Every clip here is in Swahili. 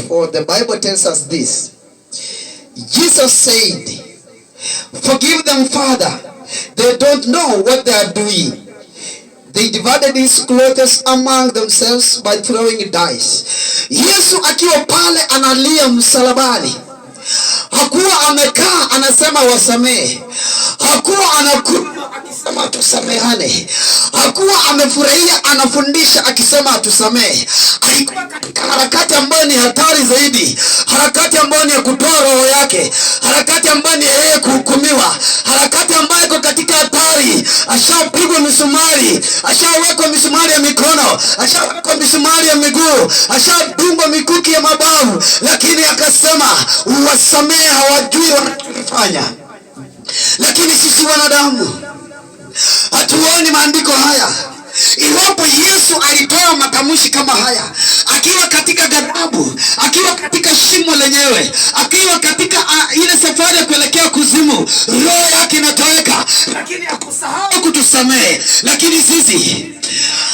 or the Bible tells us this. Jesus said, "Forgive them, Father. They don't know what they are doing." They divided his clothes among themselves by throwing dice. Yesu akiwa pale analia msalabani, hakuwa amekaa anasema wasamehe, hakuwa anakuwa akisema tusamehane, hakuwa amefurahia anafundisha akisema tusamehe. Alikuwa katika harakati ambayo ni hatari zaidi, harakati ambayo ni ya kutoa roho yake, harakati ambayo ni yeye kuhukumiwa, harakati ambayo iko katika hatari. Ashapigwa misumari, ashawekwa misumari ya mikono, ashawekwa misumari ya miguu, ashadungwa mikuki ya mabavu, lakini akasema uwasamehe, hawajui wanachofanya. Lakini sisi wanadamu hatuoni maandiko haya. Iwapo Yesu alitoa matamshi kama haya akiwa katika ghadhabu, akiwa katika shimo lenyewe, akiwa katika ile safari ya kuelekea kuzimu, roho yake inatoweka, lakini hakusahau kutusamehe. Lakini sisi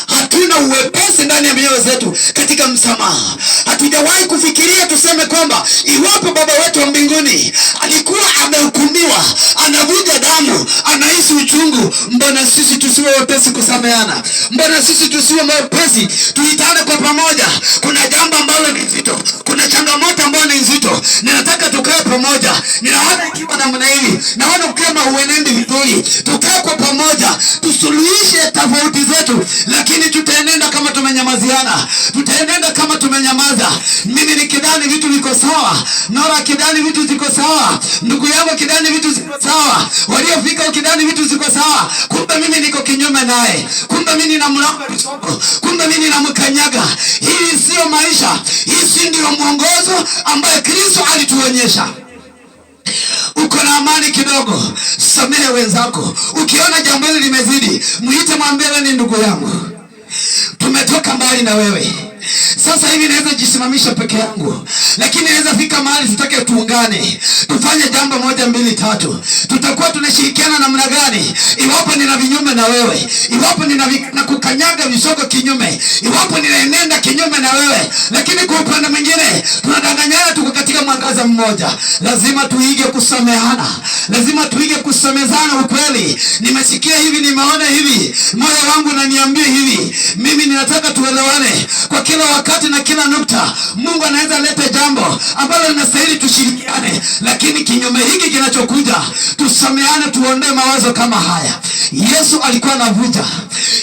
hatuna uwepesi ndani ya mioyo zetu katika msamaha. Hatujawahi kufikiria tuseme kwamba iwapo Baba wetu wa mbinguni alikuwa amehukumiwa, anavuja damu, anahisi uchungu, mbona sisi tusiwe wepesi kusameheana? Mbona sisi tusiwe wepesi tuitane kwa pamoja? Kuna jambo ambalo ni nzito, kuna changamoto ambayo ni nzito, ninataka tukae pamoja. Ninaona ikiwa namna hii, naona kama huenendi vizuri, tukae kwa pamoja, tusuluhishe tofauti zetu. Lakini tutaenenda kama tumenyamaziana, tutaenenda kama tumenyamaza. Mimi nikidhani vitu viko sawa, Nora kidhani vitu ziko sawa, ndugu yangu kidhani vitu ziko sawa, waliofika ukidhani vitu ziko sawa, kumbe mimi niko kinyume naye, kumbe mimi ninamlamba risoko, kumbe mimi ninamkanyaga. Hii sio maisha, hii si ndio mwongozo ambaye Kristo alituonyesha. Uko na amani kidogo, samehe wenzako. Ukiona jambo hili limezidi, muite, mwambie wewe ni ndugu yangu, tumetoka mbali na wewe. Sasa hivi naweza jisimamisha peke yangu, lakini naweza fika mahali tutake tuungane, tufanye jambo moja mbili tatu. Tutakuwa tunashirikiana namna gani? Iwapo nina vinyume na wewe, iwapo nina kukanyaga visoko kinyume, iwapo ninaenenda kinyume na wewe, lakini kwa upande mwingine tunadanganyana, tuko katika mwangaza mmoja. Lazima tuige kusamehana, lazima tuige kusemezana ukweli. Nimesikia hivi, nimeona hivi, moyo wangu unaniambia hivi. Mimi ninataka tuelewane kwa kila wakati na kila nukta. Mungu anaweza leta jambo ambalo linastahili tushirikiane, lakini kinyume hiki kinachokuja tusameane, tuondoe mawazo kama haya. Yesu alikuwa anavuja,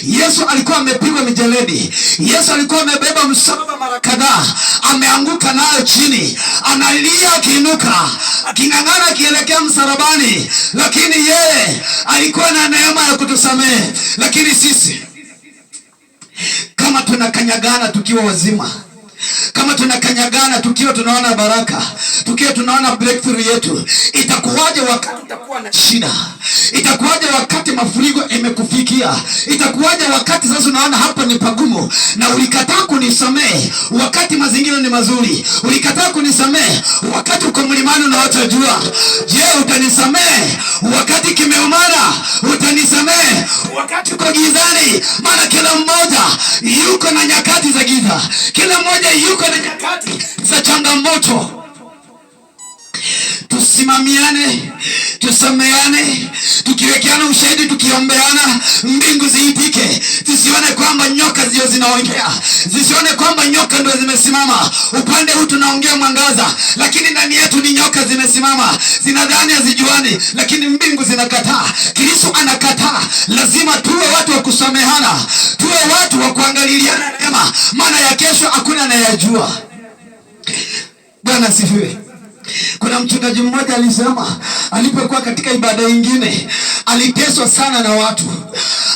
Yesu alikuwa amepigwa mijeledi, Yesu alikuwa amebeba msalaba mara kadhaa, ameanguka nayo chini, analia akiinuka, aking'ang'ana akielekea msalabani, lakini yeye alikuwa na neema ya kutusamehe. Lakini sisi kama tunakanyagana tukiwa wazima, kama tunakanyagana tukiwa tunaona baraka, tukiwa tunaona breakthrough yetu, itakuwaje wakati utakuwa na shida? Itakuwaje wakati mafuriko imekufikia? Itakuwaje wakati sasa unaona hapa ni pagumu na ulikataa kunisamehe wakati mazingira ni mazuri? Ulikataa kunisamehe wakati uko mlimani unaota jua. Je, utanisamehe wakati kimeumana? Utanisamehe wakati uko gizani? Maana kila mmoja yuko na nyakati za giza, kila mmoja yuko na nyakati za changamoto. Tusimamiane, tusameane, tukiwekeana ushahidi, tukiombeana, mbingu ziitike. Tusione kwamba nyoka zio zinaongea, zisione kwamba nyoka ndio zimesimama. Upande huu tunaongea mwangaza, lakini ndani yetu ni nyoka zimesimama, zinadhani hazijuani, lakini mbingu zinakataa. Kristo anakataa. Lazima tuwe watu wa kusamehana, tuwe watu wa kuangaliana neema, maana ya kesho hakuna anayejua. Bwana asifiwe. Kuna mchungaji mmoja alisema alipokuwa katika ibada nyingine, aliteswa sana na watu.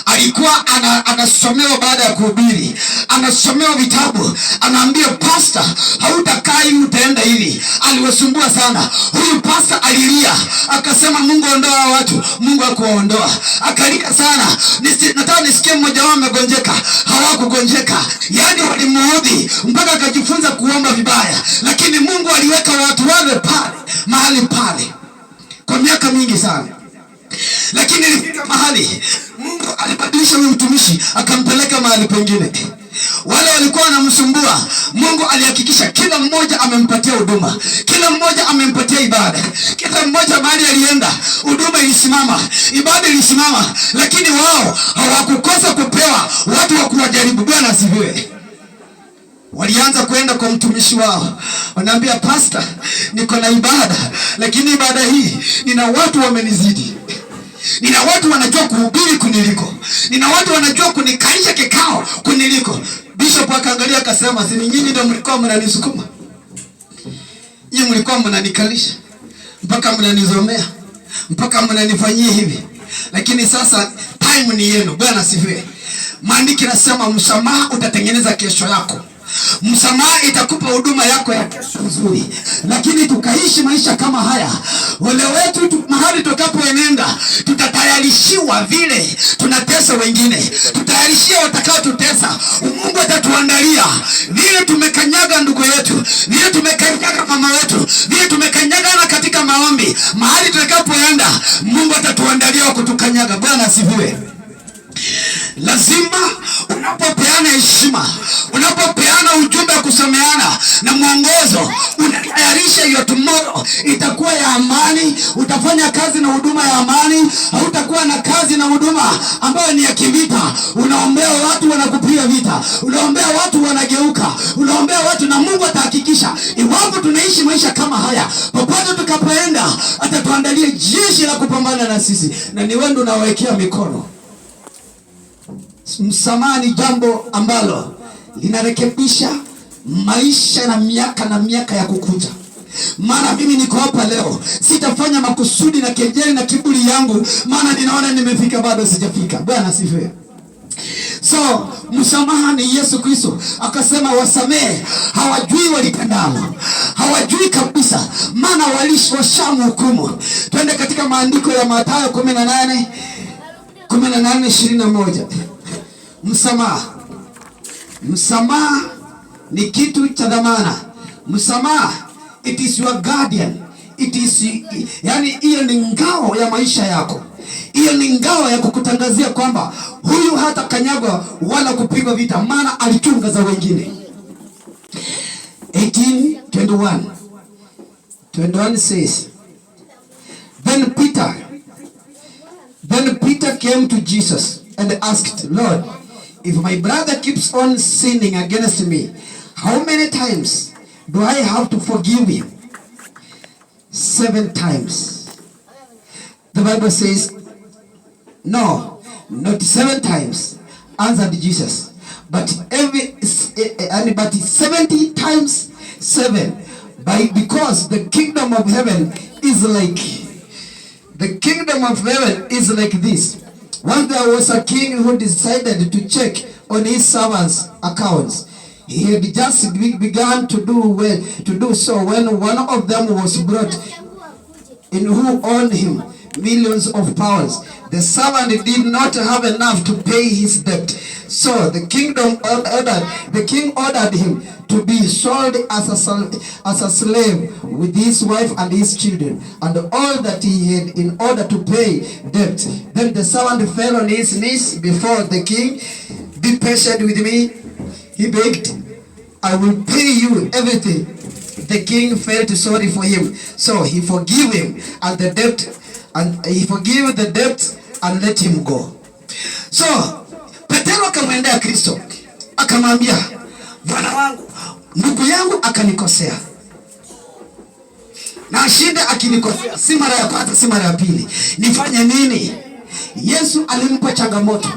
Alikuwa anasomewa baada ya kuhubiri, anasomewa vitabu, anaambia pastor, hautakaa hivi, utaenda hivi. Aliwasumbua sana. Huyu pastor alilia, akasema Mungu ondoa watu. Mungu hakuwaondoa. Akalika sana. Nataka nisikie mmoja wao amegonjeka. Hawakugonjeka. Yaani walimuudhi mpaka akajifunza kuomba vibaya. Lakini Mungu aliweka watu wale pale, mahali pale kwa miaka mingi sana. Lakini ilifika mahali Mungu alibadilisha huyu mtumishi akampeleka mahali pengine. wale walikuwa wanamsumbua, Mungu alihakikisha kila mmoja amempatia huduma, kila mmoja amempatia ibada, kila mmoja mahali alienda huduma ilisimama, ibada ilisimama, lakini wao hawakukosa kupewa watu wa kuwajaribu. Bwana asifiwe. Walianza kwenda kwa mtumishi wao, wanaambia pastor, niko na ibada, lakini ibada hii nina watu wamenizidi. Nina watu wanajua kuhubiri kuniliko. Nina watu wanajua kunikaisha kikao kuniliko. Bishop akaangalia akasema, si nyinyi ndio mlikuwa mnanisukuma? Nyinyi mlikuwa mnanikalisha mpaka mnanizomea, mpaka mnanifanyia hivi. Lakini sasa time ni yenu. Bwana asifiwe. Maandiko yanasema msamaha utatengeneza kesho yako. Msamaha itakupa huduma yako ya kesho nzuri. Lakini tukaishi maisha kama haya, wale wetu mahali tutakapoenenda, tutatayarishiwa vile tunatesa wengine, tutayarishia watakao tutesa. Mungu atatuandalia vile tumekanyaga ndugu yetu, vile tumekanyaga mama wetu, vile tumekanyaga na katika maombi. Mahali tutakapoenda, Mungu atatuandalia wa kutukanyaga. Bwana asifiwe. Lazima unapopeana heshima, unapopeana ujumbe wa kusameana na mwongozo, unatayarisha hiyo tomorrow itakuwa ya amani. Utafanya kazi na huduma ya amani, hautakuwa na kazi na huduma ambayo ni ya kivita. Unaombea watu wanakupiga vita, unaombea watu wanageuka, unaombea watu, na Mungu atahakikisha iwapo tunaishi maisha kama haya, popote tukapoenda atatuandalia jeshi la kupambana na sisi, na ni wewe ndio unawekea mikono. Msamaha ni jambo ambalo linarekebisha maisha na miaka ya kukuja. Maana mimi niko hapa leo, sitafanya makusudi na kejeli na kiburi yangu, maana ninaona nimefika, bado sijafika. Bwana asifiwe. So msamaha ni Yesu Kristo akasema wasamehe, hawajui walitendalo, hawajui kabisa, maana washamhukumu. Twende katika maandiko ya Mathayo 18:21. Msamaha ni kitu cha dhamana. Msamaha, it is your guardian. It is, yani hiyo ni ngao ya maisha yako. Hiyo ni ngao ya kukutangazia kwamba huyu hata kanyagwa wala kupigwa vita, maana alichunga za wengine. 18:21 says, Then Peter came to Jesus and asked, Lord, if my brother keeps on sinning against me, how many times do I have to forgive him? 7 times. The Bible says, no, not 7 times, answered Jesus, but 70 times 7. Because the kingdom of heaven is like this. Once there was a king who decided to check on his servants' accounts. He had just begun to do so when one of them was brought in who owed him millions of pounds. The servant did not have enough to pay his debt, so the king ordered him to be sold as a slave with his wife and his children and all that he had in order to pay debt. Then the servant fell on his knees before the king. Be patient with me, he begged. I will pay you everything. The king felt sorry for him, so he forgave him and the debt, and let him go. So Petero akamwendea Kristo akamwambia, Bwana wangu, ndugu yangu akanikosea, na ashinde akinikosea, si mara ya kwanza, si mara ya pili, nifanye nini? Yesu alimpa changamoto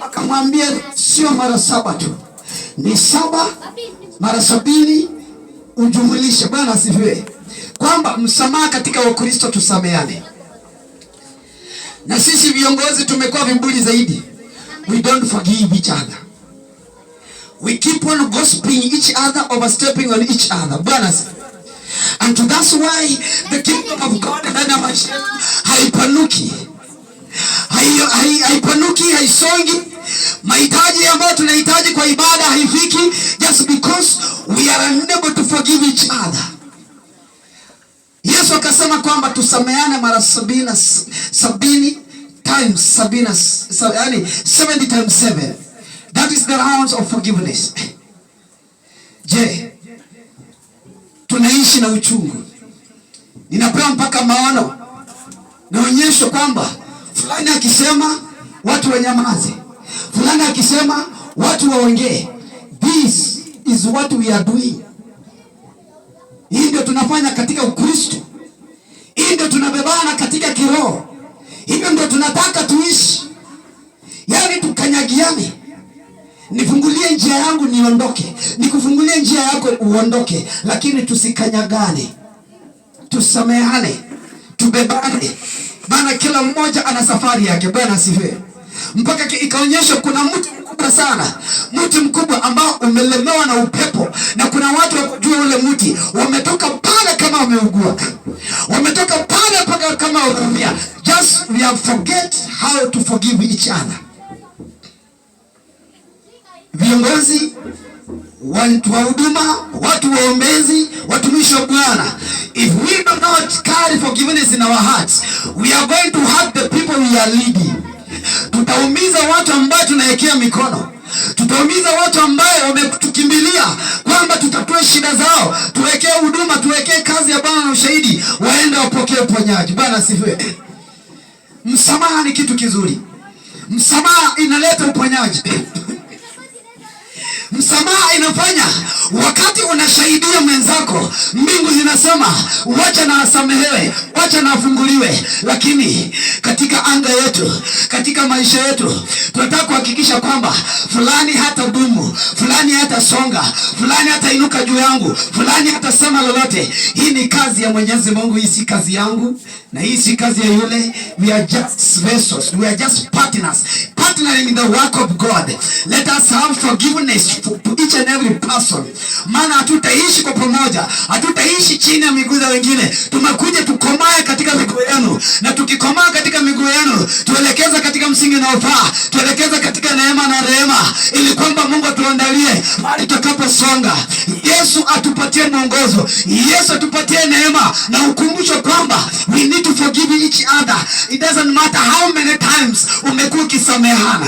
akamwambia, sio mara 7 tu, ni 7 mara 70 ujumlishe. Bwana asifiwe. Kwamba msamaha katika Wakristo tusameane. Na sisi viongozi tumekuwa vimbuli zaidi. We don't forgive each other. We keep on gossiping each other, overstepping on each other. Bwana asifiwe. And that's why the kingdom of God haipanuki. Haipanuki, haisongi. Mahitaji ambayo tunahitaji kwa ibada haifiki, just because we are unable to forgive each other. Yesu akasema kwamba tusameane mara 70 times 70, yani 70 times 7. That is the rounds of forgiveness. Je, tunaishi na uchungu? Ninapewa mpaka maono, naonyesho kwamba fulani akisema watu wanyamaze, fulani akisema watu waongee. This is what we are doing. Hii ndio tunafanya katika Ukristo. Hii ndio tunabebana katika kiroho. Hivyo ndio tunataka tuishi. Yaani tukanyagiane. Nifungulie njia yangu niondoke, nikufungulie njia yako uondoke, lakini tusikanyagane. Tusamehane, tubebane. Maana kila mmoja ana safari yake. Bwana asifiwe. Mpaka ikaonyesha kuna mtu mkubwa sana, mti mkubwa ambao umelemewa na upepo, na kuna watu wakujua ule mti wametoka pale kama wameugua, wametoka pale mpaka kama wameumia. Just we have forget how to forgive each other. Viongozi, watu wa huduma, watu waombezi, watumishi wa Bwana, if we do not carry forgiveness in our hearts, we are going to hurt the people we are leading. Tutaumiza watu ambao tunaekea mikono. Tutaumiza watu ambao wametukimbilia kwamba tutatue shida zao, tuwekee huduma, tuwekee kazi ya Bwana na ushahidi, waende wapokee uponyaji. Bwana asifiwe. Msamaha ni kitu kizuri. Msamaha inaleta uponyaji. Msamaha inafanya wakati unashahidia mwenzako, mbingu zinasema wacha na asamehewe, wacha na afunguliwe. Lakini katika anga yetu, katika maisha yetu, tunataka kuhakikisha kwamba fulani hata dumu, fulani hata songa, fulani hata inuka juu yangu, fulani hata sema lolote. Hii ni kazi ya Mwenyezi Mungu, hii si kazi yangu na hii si kazi ya yule. We are just vessels, we are just partners, partnering in the work of God. Let us have forgiveness to each and every person. Maana hatutaishi kwa pamoja, hatutaishi chini ya miguu ya wengine. Tumekuja tukomae katika miguu yenu, na tukikomaa katika miguu yenu tuelekeza katika msingi unaofaa, tuelekeza katika neema na rehema, ili kwamba Mungu atuandalie mahali tutakaposonga. Yesu atupatie mwongozo, Yesu atupatie neema na ukumbusho kwamba we need to forgive each other. It doesn't matter how many times umekuwa ukisamehana.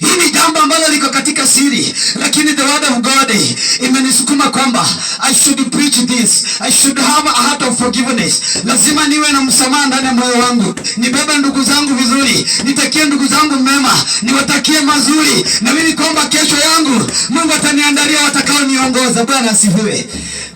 Hii ni jambo ambalo liko katika siri, lakini the word of God imenisukuma kwamba I should preach this. I should have a heart of forgiveness. Lazima niwe na msamaha ndani ya moyo wangu. Nibebe ndugu zangu vizuri, nitakie ndugu zangu mema, niwatakie mazuri, na mimi kwamba kesho yangu Mungu ataniandalia watakao niongoza. Bwana asifiwe.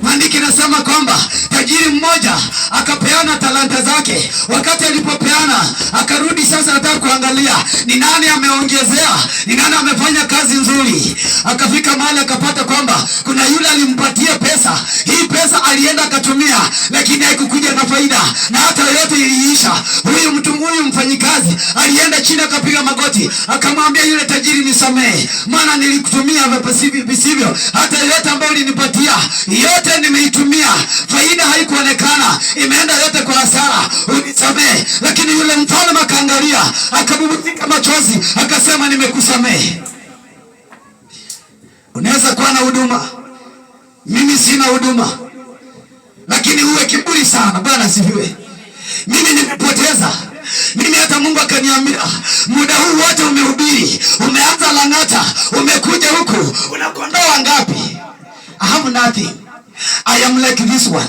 Maandiko yanasema kwamba tajiri mmoja akapeana talanta zake. Wakati alipopeana akarudi, sasa anataka kuangalia ni nani ameongezea, ni nani amefanya kazi nzuri. Akafika mahali akapata kwamba kuna yule alimpatia pesa. Hii pesa alienda akatumia, lakini haikukuja na faida, na hata yote iliisha. Huyu mfanyikazi alienda chini akapiga magoti, akamwambia yule tajiri, nisamehe, maana nilikutumia visivyo. Hata yote ambayo ulinipatia yote nimeitumia, faida haikuonekana, imeenda yote kwa hasara, unisamehe. Lakini yule mfalme akaangalia, akabubujika machozi, akasema nimekusamehe. Unaweza kuwa na huduma, mimi sina huduma, lakini uwe kiburi sana. Bwana asifiwe. Mimi nimepoteza, mimi hata Mungu akaniambia muda huu wote umehubiri, umeanza Lang'ata, umekuja huku, unakondoa ngapi? I have nothing. I am like this one.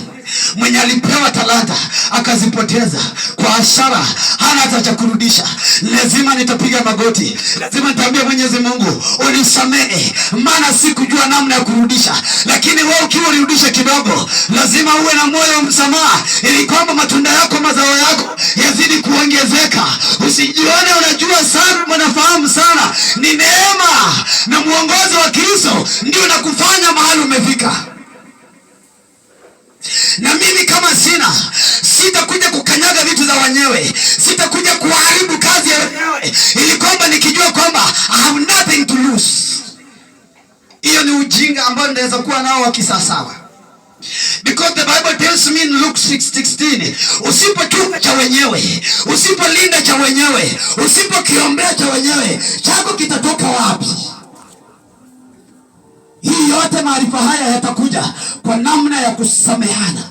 Mwenye alipewa talanta akazipoteza kwa hasara, hana hata cha kurudisha. Lazima nitapiga magoti, lazima nitaambia Mwenyezi Mungu unisamehe, maana sikujua namna ya kurudisha. Lakini wewe ukiwa urudisha kidogo, lazima uwe na moyo wa msamaha, ili kwamba matunda yako, mazao yako yazidi kuongezeka. Usijione unajua sana, unafahamu sana. Ni neema na mwongozo wa Kristo ndio unakufanya mahali umefika. Na mimi kama sitakuja kukanyaga vitu za wenyewe, sitakuja kuharibu kazi ya wenyewe, ili kwamba nikijua kwamba I have nothing to lose. Hiyo ni ujinga ambao naweza kuwa nao wa kisasawa. Because the Bible tells me in Luke 6:16, usipochunga cha wenyewe, usipolinda cha wenyewe, usipokiombea cha wenyewe, chako kitatoka wapi? Hii yote maarifa haya yatakuja kwa namna ya kusameheana,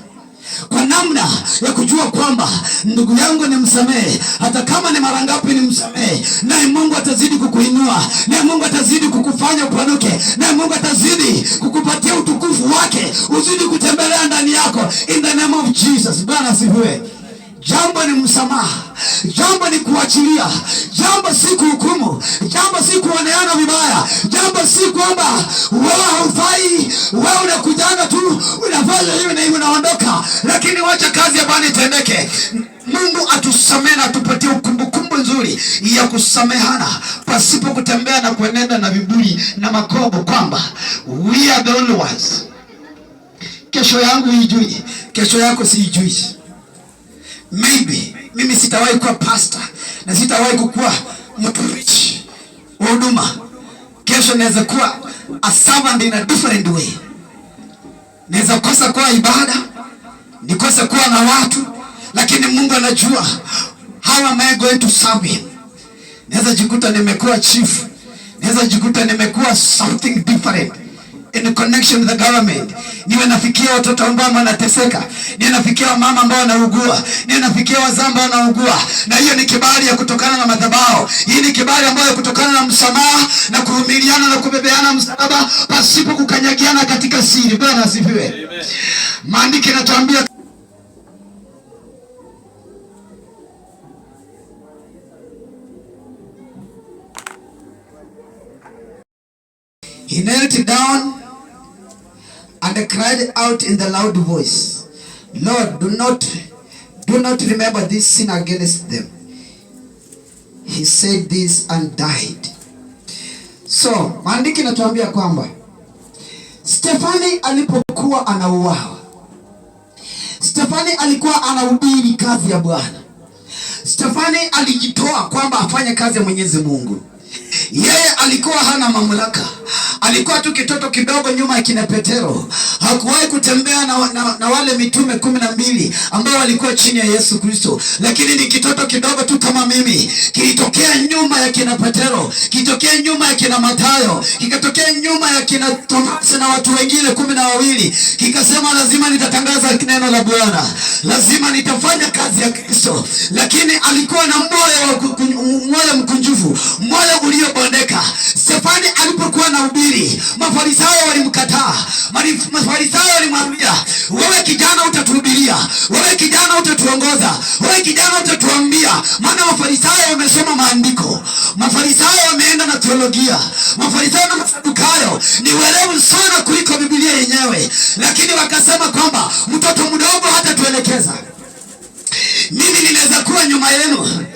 kwa namna ya kujua kwamba ndugu yangu ni msamehe, hata kama ni mara ngapi ni msamehe, naye Mungu atazidi kukuinua, naye Mungu atazidi kukufanya upanuke. wake, na Mungu atazidi kukupatia utukufu wake, uzidi kutembelea ndani yako, in the name of Jesus. Bwana asifiwe. Jambo ni msamaha, jambo ni kuachilia, jambo si kuhukumu, jambo si kuoneana vibaya, jambo si kwamba wewe haufai, wewe unakujanga tu unafanya hivi na hivi unaondoka, lakini wacha kazi ya Bwana itendeke. Mungu atusamehe na atupatie kumbukumbu nzuri ya kusamehana, pasipo kutembea na kuenenda na viburi na makobo kwamba we are the only ones. Kesho yangu hijui, kesho yako siijui. Maybe mimi sitawahi kuwa pastor na sitawahi kukuwa mtumishi wa huduma. Kesho naweza kuwa a servant in a different way. Naweza kosa kuwa ibada, nikose kuwa na watu, lakini Mungu anajua how am I going to serve him. Naweza jikuta nimekuwa chief, naweza jikuta nimekuwa something different in connection with the government. Niwe nafikia watoto ambao wanateseka, niwe nafikia mama ambao wanaugua, niwe nafikia wazee ambao wanaugua, na hiyo ni kibali ya kutokana na madhabahu. Hii ni kibali ambayo kutokana na msamaha na kuvumiliana na kubebeana msalaba pasipo kukanyagiana katika siri. Bwana asifiwe. Amen. Maandiko yanatuambia he knelt down and cried out in the loud voice, Lord, do not remember this sin against them. He said this and died. So, maandiko yanatuambia kwamba Stefani alipokuwa anauawa, Stefani alikuwa anahubiri kazi ya Bwana. Stefani alijitoa kwamba afanye kazi ya Mwenyezi Mungu. Yeye alikuwa hana mamlaka. Alikuwa tu kitoto kidogo nyuma ya kina Petero. Hakuwahi kutembea na wale mitume 12 ambao walikuwa chini ya Yesu Kristo. Lakini ni kitoto kidogo tu kama mimi. Kilitokea nyuma ya kina Petero, kitokea nyuma ya kina Mathayo, kikatokea nyuma ya kina Thomas na watu wengine 12. Kikasema lazima nitatangaza neno la Bwana. Lazima nitafanya kazi ya Kristo. Lakini alikuwa na moyo mkunjufu, moyo uliobondeka. Stefani alipokuwa anahubiri, Mafarisayo walimkataa. Mafarisayo walimwambia, wewe kijana utatuhubiria, wewe kijana utatuongoza, wewe kijana utatuambia. Maana Mafarisayo wamesoma maandiko, Mafarisayo wameenda na teolojia, Mafarisayo na Masadukayo ni werevu sana kuliko Biblia yenyewe. Lakini wakasema kwamba mtoto mdogo hatatuelekeza. Mimi ninaweza kuwa nyuma yenu,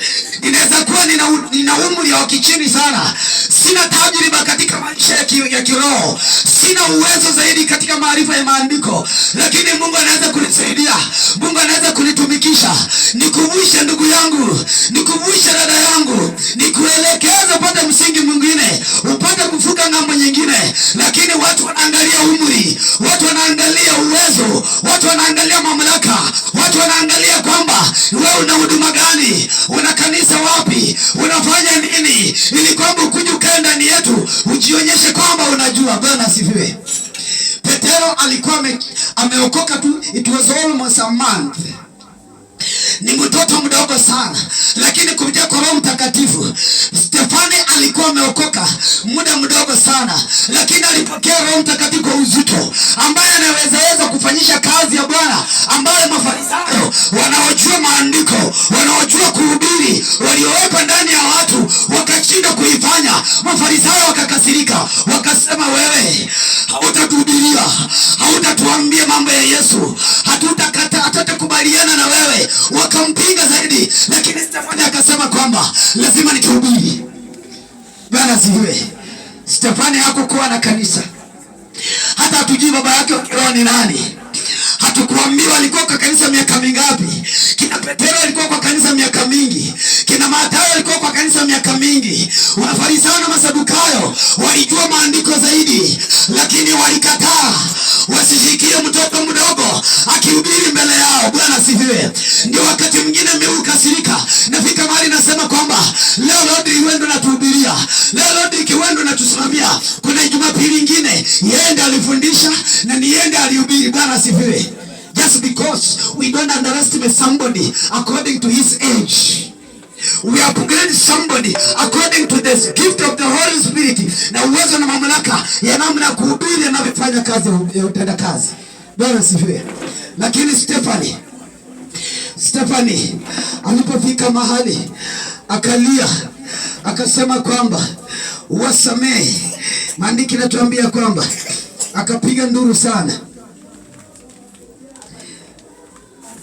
ninaweza kuwa nina umri wa kichini sana, sina tajriba katika maisha ya kiroho, sina uwezo zaidi katika maarifa ya maandiko, lakini Mungu anaweza kunisaidia, Mungu anaweza kunitumikisha. Nikuvushe ndugu yangu, nikuvushe dada yangu, nikuelekeze upate msingi mwingine, upate kufuka ng'ambo nyingine. Lakini watu wanaangalia umri, watu wanaangalia uwezo, watu wanaangalia mamlaka, watu wanaangalia kwamba wewe una huduma gani, una kanisa wapi, unafanya nini, ili kwamba ukuje ukae ndani yetu ujionyeshe kwamba unajua. Bwana asifiwe. Petero alikuwa ameokoka tu, it was almost a month. Ni mtoto mdogo sana, lakini kupitia kwa Roho Mtakatifu Stefani alikuwa ameokoka muda mdogo sana, lakini alipokea Roho Mtakatifu kwa uzito, ambaye anaweza kufanyisha kazi ya Bwana, ambaye Mafarisayo wanaojua maandiko, wanaojua kuhubiri, waliowekwa ndani ya watu wakashinda kuifanya. Mafarisayo wakakasirika, wakasema, wewe hautatuhubiria, hautatuambia mambo ya Yesu, hatutakubaliana na wewe. Wakampinga zaidi, lakini Stefani akasema kwamba lazima nikihubiri. Bwana asifiwe. Stefani hakukuwa na kanisa, hata hatujui baba yake wa kiroho ni nani. Hatukuambiwa alikuwa kwa kanisa miaka mingapi. Kina Petero alikuwa kwa kanisa miaka mingi, kina Mathayo alikuwa kwa kanisa miaka mingi. Wafarisayo na Masadukayo walijua maandiko zaidi, lakini walikataa wasishikie mtoto mdogo akihubiri mbele yao. Bwana asifiwe. Ndio wakati mwingine mimi ukasirika, nafika mahali nasema kwamba leo Lord iwendo natuhubiria, leo Lord ikiwendo natusimamia. Kuna Jumapili nyingine yeye alifundisha na ni yeye alihubiri. Bwana asifiwe. Just because we don't underestimate somebody according to his age. We upgrade somebody according to the gift of the Holy Spirit, na uwezo na mamlaka ya namna kuhubiri na kufanya kazi ya utenda kazi. Bwana sifiwe. Lakini Stephanie alipofika mahali akalia, akasema kwamba wasamehe. Maandiko yanatuambia kwamba akapiga nduru sana.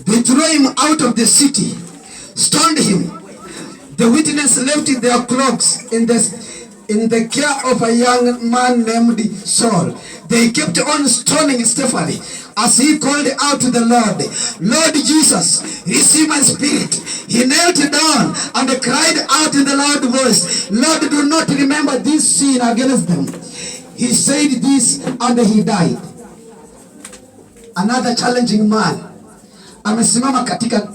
They threw him out of the city, stoned him. The witness left their cloaks in the care of a young man named Saul. They kept on stoning Stephen as he called out to the Lord, Lord Jesus, receive my spirit. He knelt down and cried out in the loud voice, Lord, do not remember this sin against them. He said this and he died. Another challenging man amesimama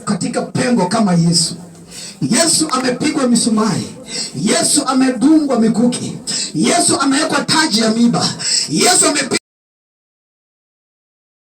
katika pengo kama Yesu. Yesu amepigwa misumari. Yesu amedungwa mikuki. Yesu amewekwa taji ya miba. Yesu amepigwa